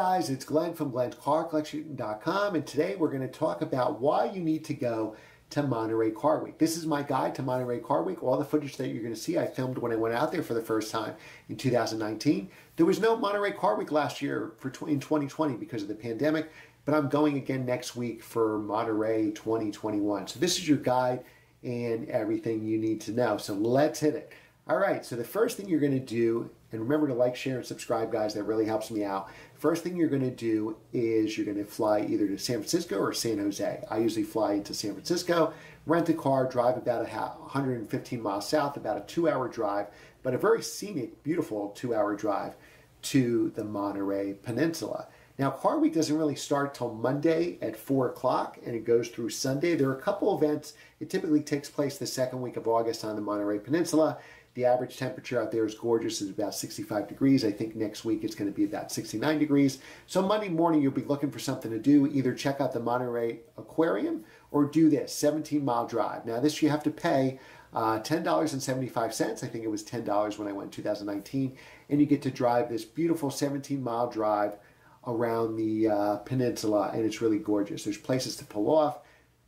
guys, it's Glenn from glenscarcollection.com, and today we're going to talk about why you need to go to Monterey Car Week. This is my guide to Monterey Car Week. All the footage that you're going to see I filmed when I went out there for the first time in 2019. There was no Monterey Car Week last year in 2020 because of the pandemic, but I'm going again next week for Monterey 2021. So this is your guide and everything you need to know. So let's hit it. All right, so the first thing you're going to do, and remember to like, share, and subscribe, guys. That really helps me out. First thing you're going to do is you're going to fly either to San Francisco or San Jose. I usually fly into San Francisco, rent a car, drive about 115 miles south, about a 2-hour drive, but a very scenic, beautiful 2-hour drive to the Monterey Peninsula. Now, Car Week doesn't really start till Monday at 4 o'clock, and it goes through Sunday. There are a couple events. It typically takes place the second week of August on the Monterey Peninsula. The average temperature out there is gorgeous. It's about 65 degrees. I think next week it's going to be about 69 degrees. So Monday morning, you'll be looking for something to do. Either check out the Monterey Aquarium or do this 17-mile drive. Now, this you have to pay $10.75. I think it was $10 when I went in 2019. And you get to drive this beautiful 17-mile drive around the peninsula, and it's really gorgeous. There's places to pull off,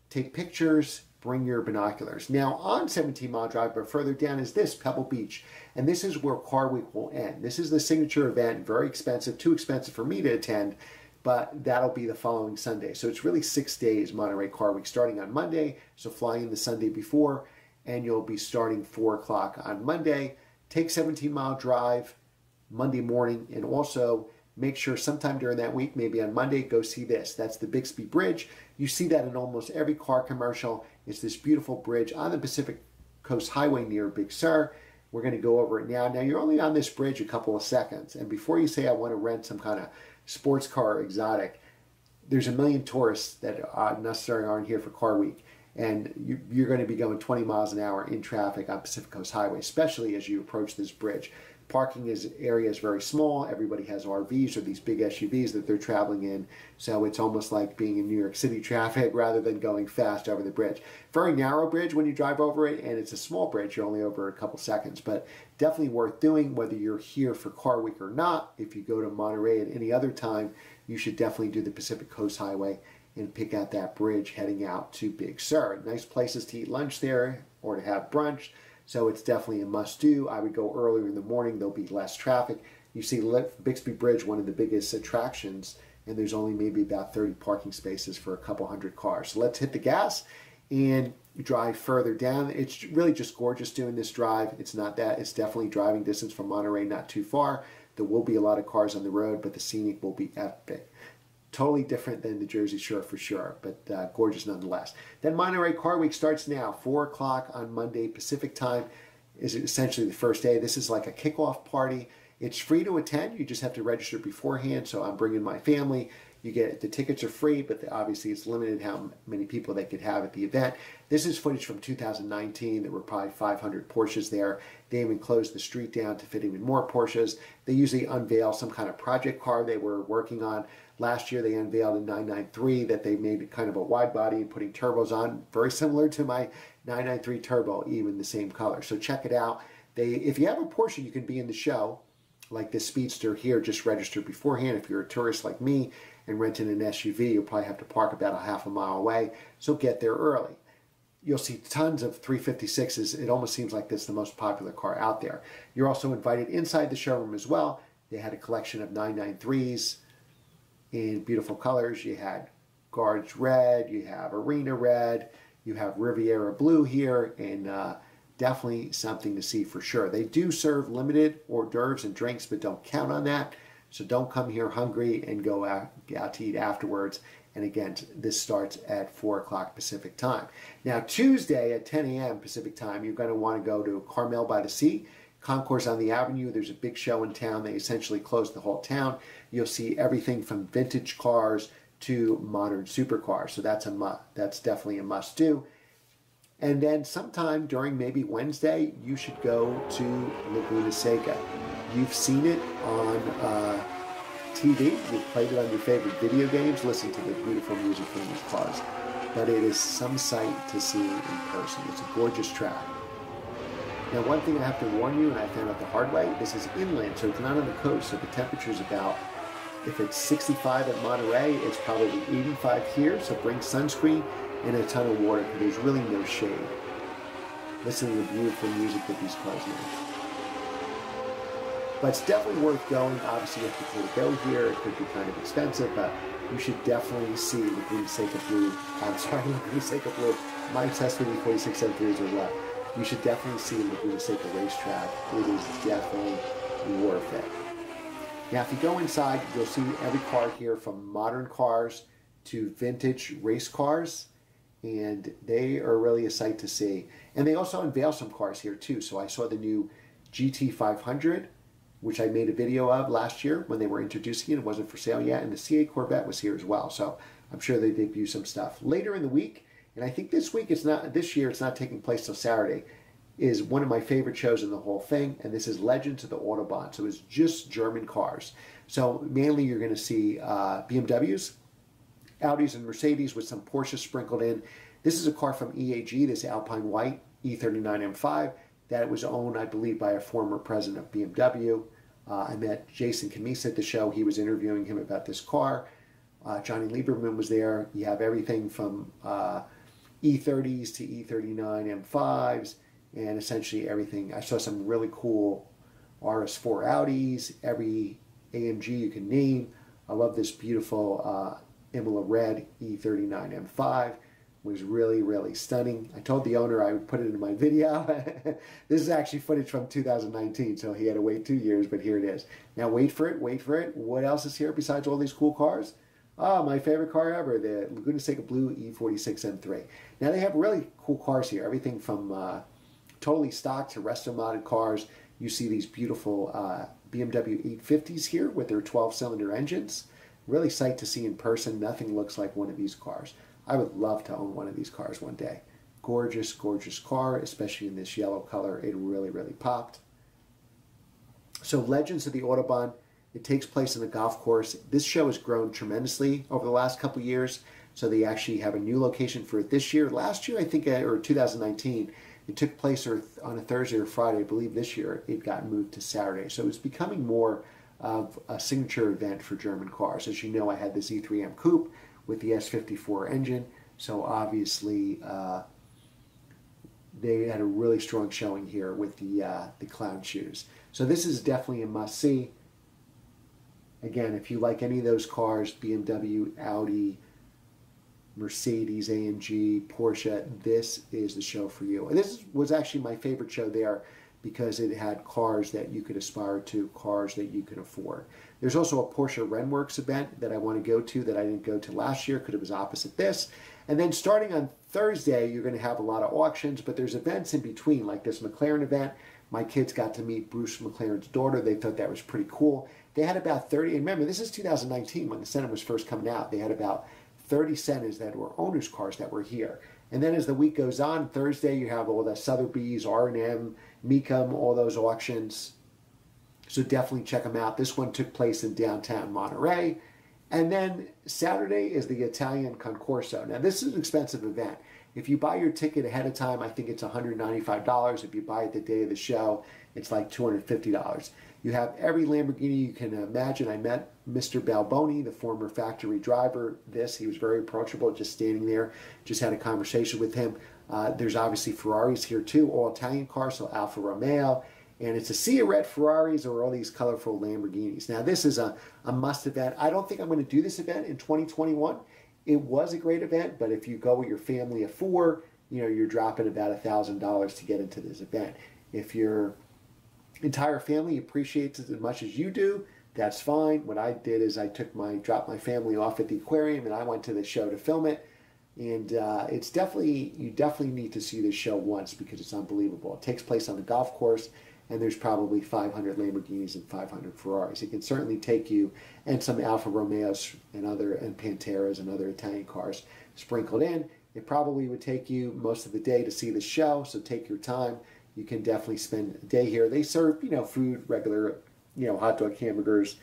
take pictures, bring your binoculars. Now on 17-mile drive, but further down is this, Pebble Beach. And this is where Car Week will end. This is the signature event, very expensive, too expensive for me to attend, but that'll be the following Sunday. So it's really 6 days, Monterey Car Week, starting on Monday, so fly in the Sunday before, and you'll be starting 4 o'clock on Monday. Take 17-mile drive Monday morning, and also make sure sometime during that week, maybe on Monday, go see this. That's the Bixby Bridge. You see that in almost every car commercial. It's this beautiful bridge on the Pacific Coast Highway near Big Sur. We're going to go over it now. Now, you're only on this bridge a couple of seconds. And before you say, I want to rent some kind of sports car or exotic, there's a million tourists that necessarily aren't here for Car Week. And you're going to be going 20 miles an hour in traffic on Pacific Coast Highway, especially as you approach this bridge. Parking area is very small. Everybody has RVs or these big SUVs that they're traveling in. So it's almost like being in New York City traffic rather than going fast over the bridge. Very narrow bridge when you drive over it, and it's a small bridge. You're only over a couple seconds, but definitely worth doing whether you're here for Car Week or not. If you go to Monterey at any other time, you should definitely do the Pacific Coast Highway and pick out that bridge heading out to Big Sur. Nice places to eat lunch there or to have brunch. So it's definitely a must-do. I would go earlier in the morning. There'll be less traffic. You see Bixby Bridge, one of the biggest attractions, and there's only maybe about 30 parking spaces for a couple hundred cars. So let's hit the gas and drive further down. It's really just gorgeous doing this drive. It's not that. It's definitely driving distance from Monterey, not too far. There will be a lot of cars on the road, but the scenic will be epic. Totally different than the Jersey Shore for sure, but gorgeous nonetheless. Then Monterey Car Week starts now, 4 o'clock on Monday Pacific time is essentially the first day. This is like a kickoff party. It's free to attend. You just have to register beforehand. So I'm bringing my family. You get the tickets are free, but obviously it's limited how many people they could have at the event. This is footage from 2019. There were probably 500 Porsches there. They even closed the street down to fit even more Porsches. They usually unveil some kind of project car they were working on. Last year they unveiled a 993 that they made kind of a wide body and putting turbos on, very similar to my 993 Turbo, even the same color. So check it out. If you have a Porsche, you can be in the show. Like this Speedster here, just register beforehand. If you're a tourist like me and renting an SUV, you'll probably have to park about a half a mile away, so get there early. You'll see tons of 356s. It almost seems like this is the most popular car out there. You're also invited inside the showroom as well. They had a collection of 993s in beautiful colors. You had Guards Red, you have Arena Red, you have Riviera Blue here, and definitely something to see for sure. They do serve limited hors d'oeuvres and drinks, but don't count on that. So don't come here hungry and go out to eat afterwards. And again, this starts at 4 o'clock Pacific time. Now, Tuesday at 10 a.m. Pacific time, you're going to want to go to Carmel by the Sea. Concourse on the Avenue. There's a big show in town. They essentially closed the whole town. You'll see everything from vintage cars to modern supercars. So that's definitely a must-do. And then sometime during maybe Wednesday, you should go to Laguna Seca. You've seen it on TV. You've played it on your favorite video games. Listen to the beautiful music from these cars. But it is some sight to see in person. It's a gorgeous track. Now, one thing I have to warn you, and I found out the hard way, this is inland, so it's not on the coast, so the temperature is about If it's 65 at Monterey, it's probably 85 here, so bring sunscreen and a ton of water because there's really no shade. Listen to the beautiful music that these cars make. But it's definitely worth going. Obviously, you have to pay to go here. It could be kind of expensive, but you should definitely see Laguna Seca Blue. I'm sorry, Laguna Seca Blue. My test with E46M3s are what? You should definitely see Laguna Seca Racetrack. It is definitely worth it. Now, if you go inside, you'll see every car here from modern cars to vintage race cars, and they are really a sight to see. And they also unveil some cars here too. So I saw the new GT500, which I made a video of last year when they were introducing it. It wasn't for sale yet, and the CA Corvette was here as well. So I'm sure they debut some stuff later in the week. And I think this year it's not taking place till Saturday, is one of my favorite shows in the whole thing, and this is Legends of the Audubon. So it's just German cars. So mainly you're going to see BMWs, Audis, and Mercedes with some Porsches sprinkled in. This is a car from EAG, this Alpine White E39 M5, that was owned, I believe, by a former president of BMW. I met Jason Cammisa at the show. He was interviewing him about this car. Johnny Lieberman was there. You have everything from E30s to E39 M5s, and essentially everything. I saw some really cool RS4 Audis, every AMG you can name. I love this beautiful Imola Red E39 M5. It was really, really stunning. I told the owner I would put it in my video. This is actually footage from 2019, so he had to wait 2 years, but here it is. Now wait for it, wait for it. What else is here besides all these cool cars? My favorite car ever, the Laguna Seca Blue E46 M3. Now they have really cool cars here, everything from totally stock to resto-modded cars. You see these beautiful BMW 850s here with their 12-cylinder engines. Really sight to see in person. Nothing looks like one of these cars. I would love to own one of these cars one day. Gorgeous, gorgeous car, especially in this yellow color. It really, really popped. So Legends of the Audubon, it takes place in a golf course. This show has grown tremendously over the last couple of years. So they actually have a new location for it this year. Last year, I think, or 2019, it took place on a Thursday or Friday. I believe this year it got moved to Saturday. So it's becoming more of a signature event for German cars. As you know, I had this E3M Coupe with the S54 engine. So obviously, they had a really strong showing here with the clown shoes. So this is definitely a must-see. Again, if you like any of those cars, BMW, Audi, Mercedes, AMG, Porsche, this is the show for you. And this was actually my favorite show there because it had cars that you could aspire to, cars that you could afford. There's also a Porsche Renworks event that I want to go to that I didn't go to last year because it was opposite this. And then starting on Thursday, you're going to have a lot of auctions, but there's events in between, like this McLaren event. My kids got to meet Bruce McLaren's daughter. They thought that was pretty cool. They had about 30, and remember, this is 2019 when the Senna was first coming out. They had about 30 Sennas that were owners' cars that were here. And then as the week goes on, Thursday you have all the Sotheby's, R&M, Mecum, all those auctions. So definitely check them out. This one took place in downtown Monterey. And then Saturday is the Italian Concorso. Now this is an expensive event. If you buy your ticket ahead of time, I think it's $195. If you buy it the day of the show, it's like $250. You have every Lamborghini you can imagine. I met Mr. Balboni, the former factory driver. He was very approachable, just standing there. Just had a conversation with him. There's obviously Ferraris here too, all Italian cars, so Alfa Romeo. And it's a sea of red Ferraris or all these colorful Lamborghinis. Now this is a must event. I don't think I'm going to do this event in 2021. It was a great event, but if you go with your family of four, you're dropping about $1,000 to get into this event. If your entire family appreciates it as much as you do, that's fine. What I did is I dropped my family off at the aquarium and I went to the show to film it. And you definitely need to see this show once because it's unbelievable. It takes place on the golf course and there's probably 500 Lamborghinis and 500 Ferraris. It can certainly take you, and some Alfa Romeos and Panteras and other Italian cars sprinkled in. It probably would take you most of the day to see the show, so take your time. You can definitely spend a day here. They serve, food, regular, hot dog, hamburgers,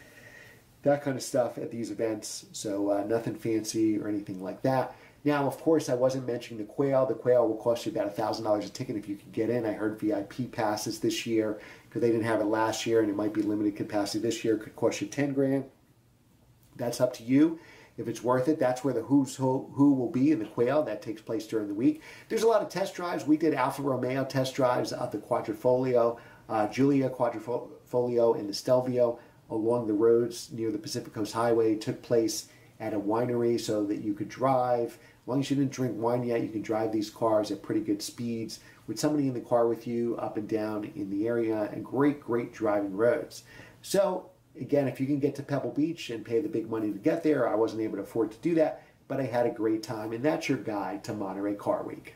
that kind of stuff at these events. So nothing fancy or anything like that. Now, of course, I wasn't mentioning the quail. The quail will cost you about $1,000 a ticket if you can get in. I heard VIP passes this year because they didn't have it last year, and it might be limited capacity this year. It could cost you $10,000. That's up to you. If it's worth it, that's where the who's who will be in the quail. That takes place during the week. There's a lot of test drives. We did Alfa Romeo test drives at the Quadrifoglio, Giulia Quadrifoglio, and the Stelvio along the roads near the Pacific Coast Highway. It took place at a winery so that you could drive. As long as you didn't drink wine yet, you can drive these cars at pretty good speeds with somebody in the car with you up and down in the area, and great, great driving roads. So again, if you can get to Pebble Beach and pay the big money to get there, I wasn't able to afford to do that, but I had a great time, and that's your guide to Monterey Car Week.